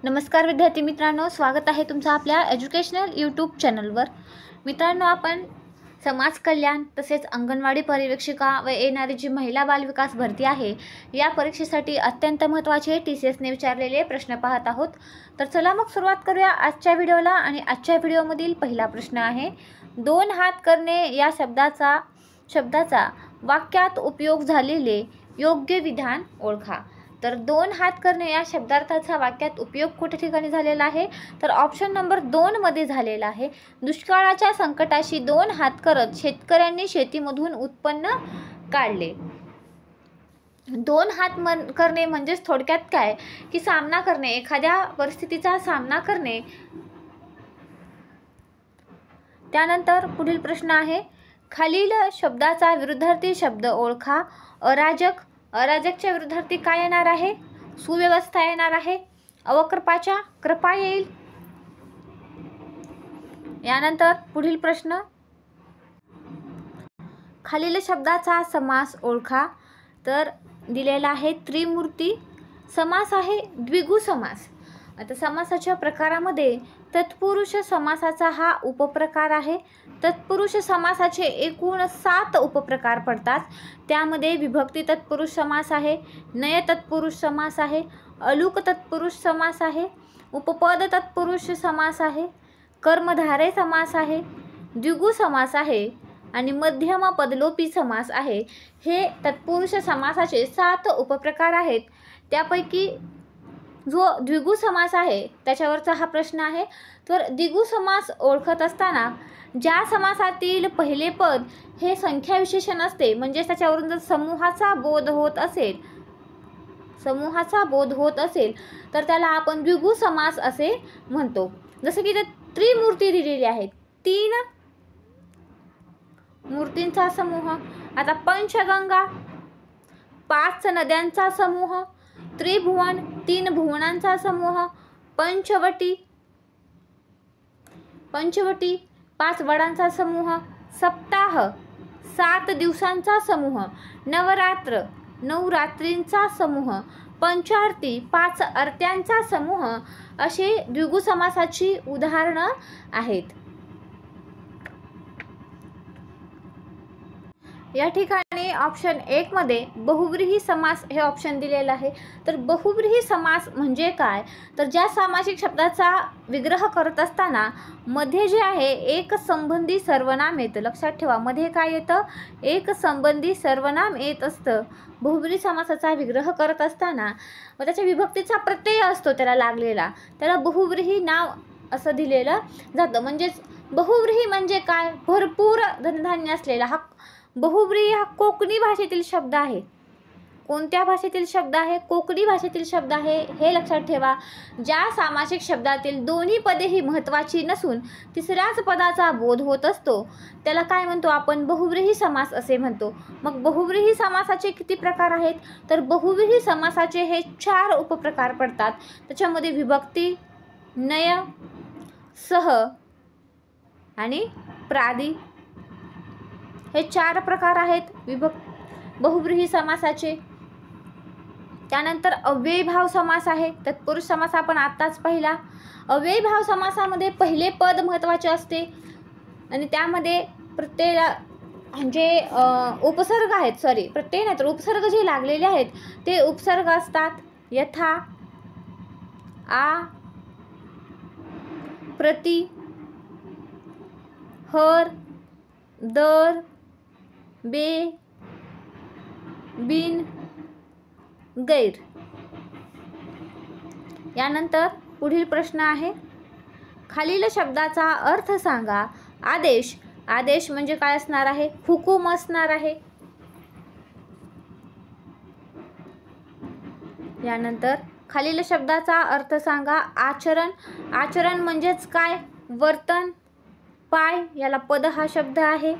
नमस्कार विद्यार्थी मित्रांनो, स्वागत आहे तुमचं आपल्या एज्युकेशनल यूट्यूब चॅनलवर। मित्रांनो, आपण समाज कल्याण तसेच अंगणवाडी पर्यवेक्षिका व येणारी जी महिला बालविकास भरती आहे या परीक्षेसाठी अत्यंत महत्त्वाचे TCSने विचारलेले प्रश्न पाहत आहोत। तर चला मग सुरुवात करूया आजच्या व्हिडिओला। आणि आजच्या व्हिडिओमधील पहिला प्रश्न आहे, दोन हात करणे या शब्दाचा वाक्यात उपयोग झालेले योग्य विधान ओळखा। तर दोन हात करणे या शब्दार्थाचा वाक्यात उपयोग कुठे ठिकाणी झालेला आहे, तर ऑप्शन नंबर 2 मध्ये झालेला आहे। दुष्काळाच्या संकटाशी दोन हात करत शेतकऱ्यांनी शेतीमधून उत्पन्न काढले। दोन हात करणे म्हणजेच थोडक्यात काय की सामना करणे, एखाद्या परिस्थितीचा सामना करणे। त्यानंतर पुढील प्रश्न आहे, खालील शब्दाचा विरुद्धार्थी शब्द ओळखा। अराजकच्या विरुद्धार्थी काय येणार आहे? सुव्यवस्था येणार आहे। अवकृपाच्या कृपा येईल। यानंतर पुढील प्रश्न, खालील शब्दाचा समास ओळखा। तर दिलेला आहे त्रिमूर्ती समास आहे द्विगु समास। आता समासाच्या प्रकारामध्ये तत्पुरुष समासाचा हा उपप्रकार आहे। तत्पुरुष समासाचे एकूण 7 उपप्रकार पडतात। त्यामध्ये विभक्ती तत्पुरुष समास आहे, नय तत्पुरुष समास आहे, अलुक तत्पुरुष समास आहे, उपपद तत्पुरुष समास आहे, कर्मधारय समास आहे, द्विगु समास आहे आणि मध्यम पदलोपी समास आहे। हे तत्पुरुष समासाचे 7 उपप्रकार आहेत। त्यापैकी जो द्विगु समास आहे त्याच्यावरचा हा प्रश्न आहे। तर द्विगु समास ओळखत असताना ज्या समासातील पहिले पद हे संख्या विशेषण असते, म्हणजे त्याच्यावरून जर समूहाचा बोध होत असेल तर त्याला आपण द्विगु समास असे म्हणतो। जसं की त्रिमूर्ती दिलेली आहे, 3 मूर्तींचा समूह। आता पंचगंगा 5 नद्यांचा समूह, त्रिभुवन 3 भुवनांचा समूह, पंचवटी 5 वडांचा समूह, सप्ताह 7 दिवसांचा समूह, नवरात्र 9 रात्रींचा समूह, पंचारती 5 आरत्यांचा समूह असे द्विगु समासाची उदाहरणं आहेत। या ठिकाणी ऑप्शन 1 मध्ये बहुव्रीही समास हे ऑप्शन दिलेलं आहे। तर बहुव्रीही समास म्हणजे काय, तर ज्या सामासिक शब्दाचा विग्रह करत असताना मध्ये जे आहे एक संबंधी सर्वनाम येतं। लक्षात ठेवा, मध्ये काय येतं, एक संबंधी सर्वनाम येत असतं बहुव्रीही समासाचा विग्रह करत असताना। व त्याच्या विभक्तीचा प्रत्यय असतो त्याला लागलेला, त्याला बहुव्रीही नाव असं दिलेलं जातं। म्हणजेच बहुव्रीही म्हणजे काय, भरपूर धनधान्य असलेला। हा बहुव्रीही हा कोकणी भाषेतील शब्द आहे। कोणत्या भाषेतील शब्द आहे? कोकणी भाषेतील शब्द आहे, हे लक्षात ठेवा। ज्या सामासिक शब्दातील दोन्ही पदे ही महत्त्वाची नसून तिसऱ्याच पदाचा बोध होत असतो त्याला काय म्हणतो आपण? बहुव्रीही समास असे म्हणतो। मग बहुव्रीही समासाचे किती प्रकार आहेत, तर बहुव्रीही समासाचे हे 4 उपप्रकार पडतात। त्याच्यामध्ये विभक्ती, नय, सह आणि प्रादि हे 4 प्रकार आहेत बहुव्रीही समासाचे। त्यानंतर अव्ययीभाव समास आहे। तत्पुरुष समास आपण आत्ताच पाहिला। अव्ययीभाव समासामध्ये पहिले पद महत्त्वाचे असते आणि त्यामध्ये प्रत्यय म्हणजे उपसर्ग आहेत, प्रत्यय नाही तर उपसर्ग जे लागलेले आहेत ते उपसर्ग असतात। यथा, आ, प्रति, हर, दर, बे, बिन, गैर। यानंतर पुढील प्रश्न आहे, खालील शब्दाचा अर्थ सांगा। आदेश म्हणजे काय असणार आहे? हुकूम असणार आहे। यानंतर खालील शब्दाचा अर्थ सांगा। आचरण म्हणजेच काय? वर्तन। पाय याला पद हा शब्द आहे।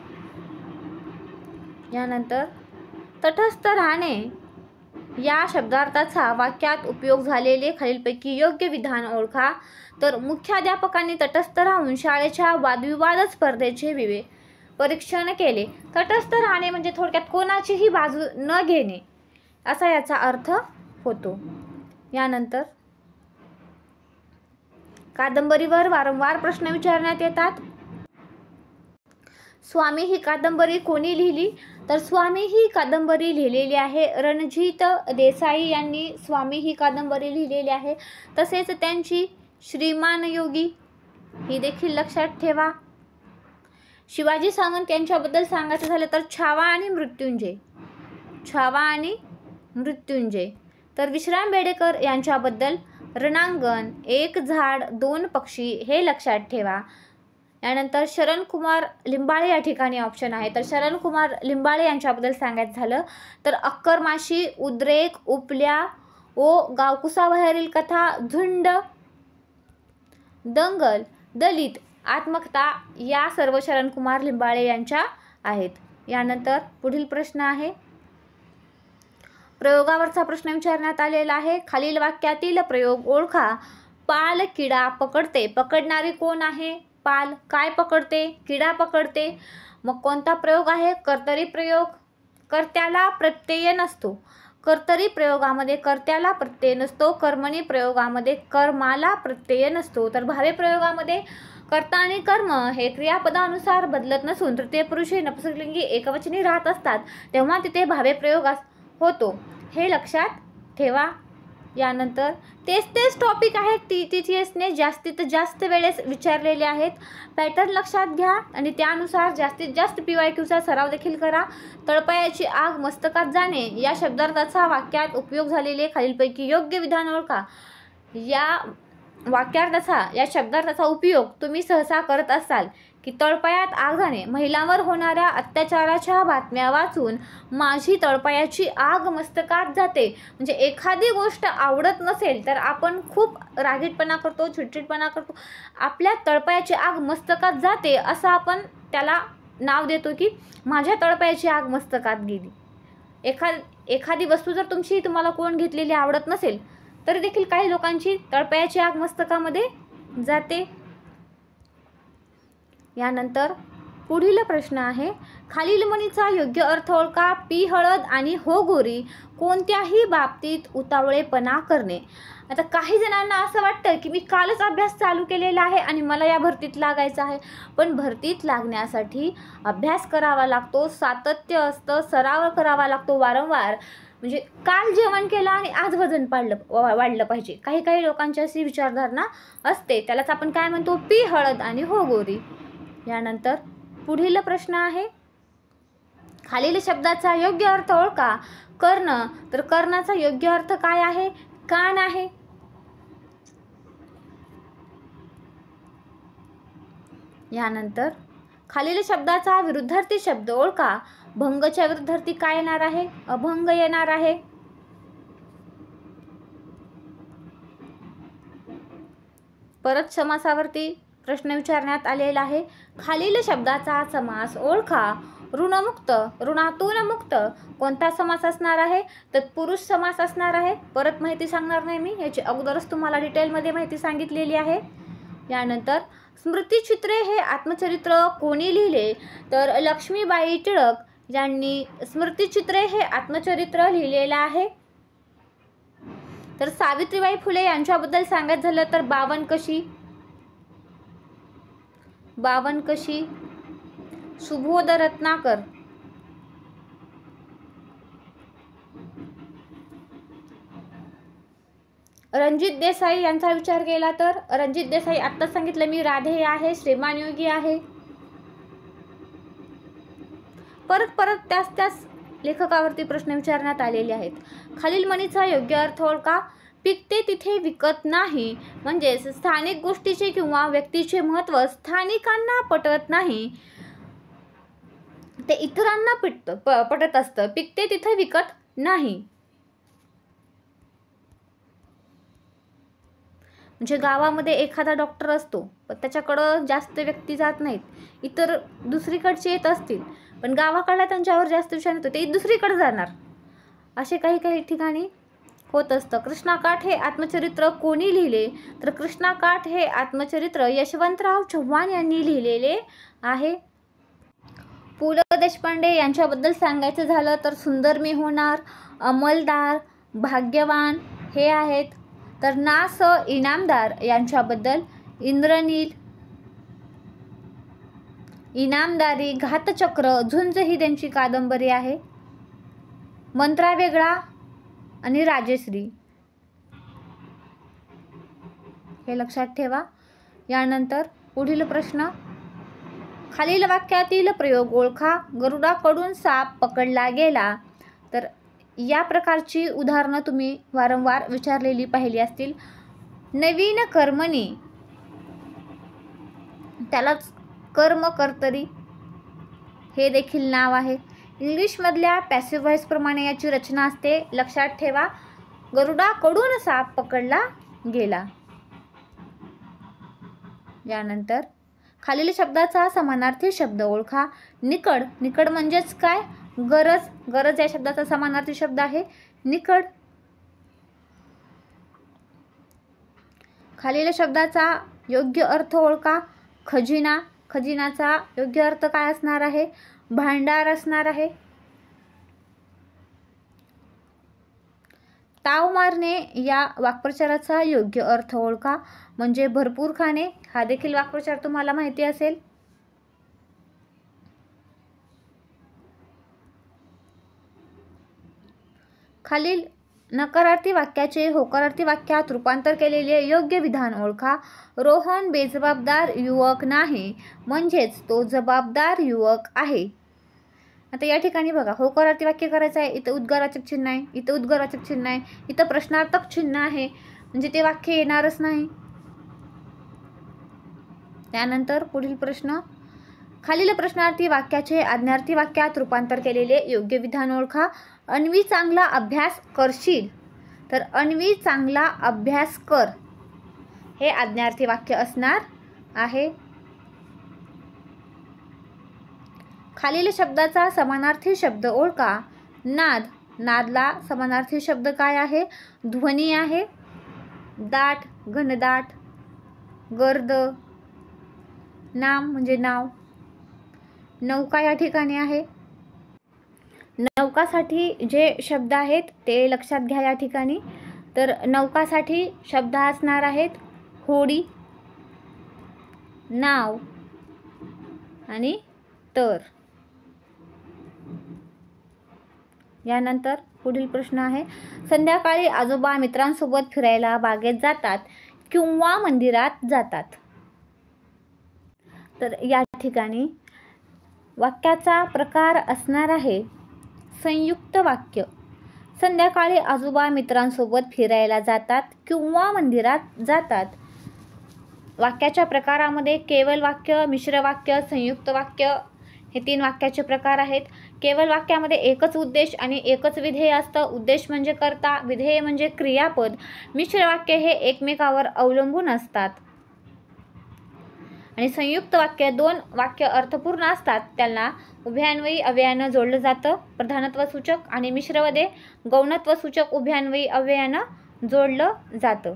यानंतर तटस्थ राहणे या शब्दार्थाचा वाक्यात उपयोग झालेले खालीलपैकी योग्य विधान ओळखा। तर मुख्याध्यापकांनी तटस्थ राहून शाळेच्या वादविवाद स्पर्धेचे परीक्षण केले। तटस्थ राहणे म्हणजे थोडक्यात कोणाचीही बाजू न घेणे असा याचा अर्थ होतो। यानंतर कादंबरीवर वारंवार प्रश्न विचारण्यात येतात. स्वामी ही कादंबरी कोणी लिहिली? तर स्वामी ही कादंबरी लिहिलेली आहे रणजित देसाई यांनी स्वामी ही कादंबरी लिहिलेली आहे. तसेच त्यांची श्रीमान योगी ही देखील लक्षात ठेवा. शिवाजी सावंत यांच्याबद्दल सांगायचं झालं तर छावा आणि मृत्युंजय, छावा आणि मृत्युंजय. तर विश्राम बेडेकर यांच्याबद्दल रणांगण, एक झाड दोन पक्षी हे लक्षात ठेवा. यानंतर शरणकुमार लिंबाळे या ठिकाणी ऑप्शन आहे. तर शरणकुमार लिंबाळे यांच्याबद्दल सांगायचं झालं तर अक्करमाशी, उद्रेक, उपल्या, ओ गावकुसाबाहेरील कथा, झुंड, दंगल, दलित, आत्मकथा या सर्व शरणकुमार लिंबाळे यांच्या आहेत. यानंतर पुढील प्रश्न आहे, प्रयोगावरचा प्रश्न विचारण्यात आलेला आहे. खालील वाक्यातील प्रयोग ओळखा. पाल किडा पकडते. पकडणारी कोण आहे? पाल. काय पकडते? किडा पकडते. मग कोणता प्रयोग आहे? कर्तरी प्रयोग. कर्त्याला प्रत्यय नसतो. कर्तरी प्रयोगामध्ये कर्त्याला प्रत्यय नसतो. कर्मणी प्रयोगामध्ये कर्माला प्रत्यय नसतो. तर भावे प्रयोगामध्ये कर्ता आणि कर्म हे क्रियापदानुसार बदलत नसून तृतीय पुरुषी नपुंसकलिंगी एकवचनी राहत असतात, तेव्हा तिथे भावे प्रयोग होतो, हे लक्षात ठेवा. यानंतर तेच टॉपिक आहेत TTTSने जास्तीत जास्त वेळेस विचारलेले आहेत. पॅटर्न लक्षात घ्या आणि त्यानुसार जास्तीत जास्त PYQचा सराव देखील करा. तळपायाची आग मस्तकात जाणे या शब्दार्थाचा वाक्यात उपयोग झालेले खालीलपैकी योग्य विधान ओळखा. या वाक्यार्थाचा या शब्दार्थाचा उपयोग तुम्ही सहसा करत असाल की तळपायात आग जाणे, महिलांवर होणाऱ्या अत्याचाराच्या बातम्या वाचून माझी तळपायाची आग मस्तकात जाते. म्हणजे एखादी गोष्ट आवडत नसेल तर आपण खूप रागीटपणा करतो, चिडचिडपणा करतो. आपल्या तळपायाची आग मस्तकात जाते असं आपण त्याला नाव देतो की माझ्या तळपायाची आग मस्तकात गेली. एखादी वस्तू जर तुम्हाला कोण घेतलेली आवडत नसेल तरी देखील काही लोकांची तळपायाची आग मस्तकामध्ये जाते. यानंतर पुढील प्रश्न आहे, खालील म्हणीचा योग्य अर्थ ओळखा. पी हळद आणि हो गोरी कोणत्याही बाबतीत उतावळेपणा करणे. आता काही जणांना असं वाटतं की मी कालच अभ्यास चालू केलेला आहे आणि मला या भरतीत लागायचं आहे, पण भरतीत लागण्यासाठी अभ्यास करावा लागतो, सातत्य असतं, सराव करावा लागतो वारंवार. म्हणजे काल जेवण केलं आणि आज वजन वाढलं पाहिजे. काही लोकांची अशी विचारधारणा असते, त्यालाच आपण काय म्हणतो, पी हळद आणि हो गोरी. यानंतर पुढील प्रश्न आहे, खालील शब्दाचा योग्य अर्थ ओळखा. कर्ण, तर कर्णाचा योग्य अर्थ काय आहे? कान आहे. यानंतर खालील शब्दाचा विरुद्धार्थी शब्द ओळखा. भंगच्या विरुद्धार्थी काय येणार आहे? अभंग येणार आहे. परत समासावरती प्रश्न विचारण्यात आलेला आहे. खालील शब्दाचा समास ओळखा. ऋणमुक्त, ऋणातून मुक्त कोणता समास असणार आहे? तत्पुरुष समास असणार आहे. परत माहिती सांगणार नाही मी, याची अगोदरच तुम्हाला डिटेलमध्ये माहिती सांगितलेली आहे. यानंतर स्मृतिचित्रे हे आत्मचरित्र कोणी लिहिले? तर लक्ष्मीबाई टिळक यांनी स्मृतिचित्रे हे आत्मचरित्र लिहिलेलं आहे. तर सावित्रीबाई फुले यांच्याबद्दल सांगायचं झालं तर बावनकशी, सुबोध रत्नाकर, रणजित देसाई यांचा विचार केला तर रणजित देसाई आत्ताच सांगितलं मी, राधे आहे, श्रीमान योगी आहे. परत त्याच लेखकावरती प्रश्न विचारण्यात आलेले आहेत. खालील म्हणीचा योग्य अर्थ ओळखा. पिकते तिथे विकत नाही, म्हणजे स्थानिक गोष्टीचे किंवा व्यक्तीचे महत्त्व स्थानिकांना पटत नाही, ते इतरांना पटत असतं. पिकते तिथे विकत नाही म्हणजे गावामध्ये एखादा डॉक्टर असतो पण त्याच्याकडं जास्त व्यक्ती जात नाहीत, इतर दुसरीकडचे येत असतील पण गावाकडला त्यांच्यावर जास्त विश्वास नसतो, ते दुसरीकडे जाणार. असे काही ठिकाणी होत असतं. कृष्णाकाठ हे आत्मचरित्र कोणी लिहिले? तर कृष्णाकाठ हे आत्मचरित्र यशवंतराव चव्हाण यांनी लिहिलेले आहे. पु ल देशपांडे यांच्याबद्दल सांगायचं झालं तर सुंदर मी होणार, अंमलदार, भाग्यवान हे आहेत. तर ना. स. इनामदार यांच्याबद्दल इंद्रनील, इनामदारी, घातचक्र, झुंज ही त्यांची कादंबरी आहे. मंत्रा वेगळा आणि राजश्री हे लक्षात ठेवा. यानंतर पुढील प्रश्न, खालील वाक्यातील प्रयोग ओळखा. गरुडाकडून साप पकडला गेला. तर या प्रकारची उदाहरणं तुम्ही वारंवार विचारलेली पाहिली असतील. नवीन कर्मणी, त्यालाच कर्मकर्तरी हे देखील नाव आहे. इंग्लिशमधल्या पॅसिव्ह व्हॉइस प्रमाणे याची रचना असते. लक्षात ठेवा, गरुडाकडून साप पकडला गेला. यानंतर खालील शब्दाचा समानार्थी शब्द ओळखा. निकड, निकड म्हणजेच काय? गरज. गरज या शब्दाचा समानार्थी शब्द आहे निकड. खालील शब्दाचा योग्य अर्थ ओळखा. खजिना, खजिनाचा योग्य अर्थ काय असणार आहे? भांडार असणार आहे. ताव मारणे या वाक्प्रचाराचा योग्य अर्थ ओळखा. म्हणजे भरपूर खाणे. हा देखील वाक्प्रचार तुम्हाला माहिती असेल. खालील नकारार्थी वाक्याचे होकारार्थी वाक्यात रूपांतर केलेले योग्य विधान ओळखा. रोहन बेजबाबदार युवक नाही, म्हणजेच तो जबाबदार युवक आहे. आता या ठिकाणी बघा, होकारार्थी वाक्य करायचं आहे. इथं उद्गारवाचक चिन्ह आहे, इथं उद्गारवाचक चिन्ह आहे, इथं प्रश्नार्थक चिन्ह आहे, म्हणजे ते वाक्य येणारच नाही. त्यानंतर पुढील प्रश्न, खालील प्रश्नार्थी वाक्याचे आज्ञार्थी वाक्यात रूपांतर केलेले योग्य विधान ओळखा. अन्वी चांगला अभ्यास करशील. तर अन्वी चांगला अभ्यास कर हे आज्ञार्थी वाक्य असणार आहे. खालील शब्दाचा समानार्थी शब्द ओळखा. नाद, नादला समानार्थी शब्द काय आहे? ध्वनी आहे. दाट, घनदाट. गर्द, नाम म्हणजे नाव. नौका या ठिकाणी आहे. नौकासाठी जे शब्द आहेत ते लक्षात घ्या या ठिकाणी. तर नौकासाठी शब्द असणार आहेत होडी, नाव आणि तर. यानंतर पुढील प्रश्न आहे, संध्याकाळी आजोबा मित्रांसोबत फिरायला बागेत जातात किंवा मंदिरात जातात. तर या ठिकाणी वाक्याचा प्रकार असणार आहे संयुक्त वाक्य. संध्याकाळी आजोबा मित्रांसोबत फिरायला जातात किंवा मंदिरात जातात. वाक्याच्या प्रकारामध्ये केवल वाक्य, मिश्र वाक्य, संयुक्त वाक्य हे 3 वाक्याचे प्रकार आहेत. केवल वाक्यामध्ये एकच उद्देश आणि एकच विधेय असतं. उद्देश म्हणजे कर्ता, विधेय म्हणजे क्रियापद. मिश्र वाक्य हे एकमेकावर अवलंबून असतात. आणि संयुक्त वाक्य 2 वाक्य अर्थपूर्ण असतात. त्यांना उभयान्वयी अव्ययानं जोडलं जातं. प्रधानत्व सूचक आणि मिश्रमध्ये गौणत्व सूचक उभयान्वयी अव्ययानं जोडलं जातं.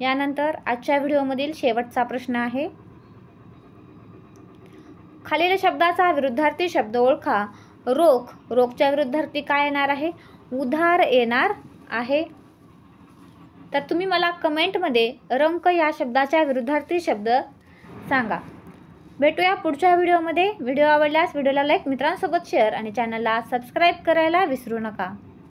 यानंतर आजच्या व्हिडिओमधील शेवटचा प्रश्न आहे, खालील शब्दाचा विरुद्धार्थी शब्द ओळखा. रोख, रोखच्या विरुद्धार्थी काय येणार आहे? उधार येणार आहे. तर तुम्ही मला कमेंटमध्ये रंक या शब्दाच्या विरुद्धार्थी शब्द सांगा. भेटूया पुढच्या व्हिडिओमध्ये. व्हिडिओ आवडल्यास व्हिडिओला लाईक, मित्रांसोबत शेअर आणि चॅनलला सबस्क्राईब करायला विसरू नका.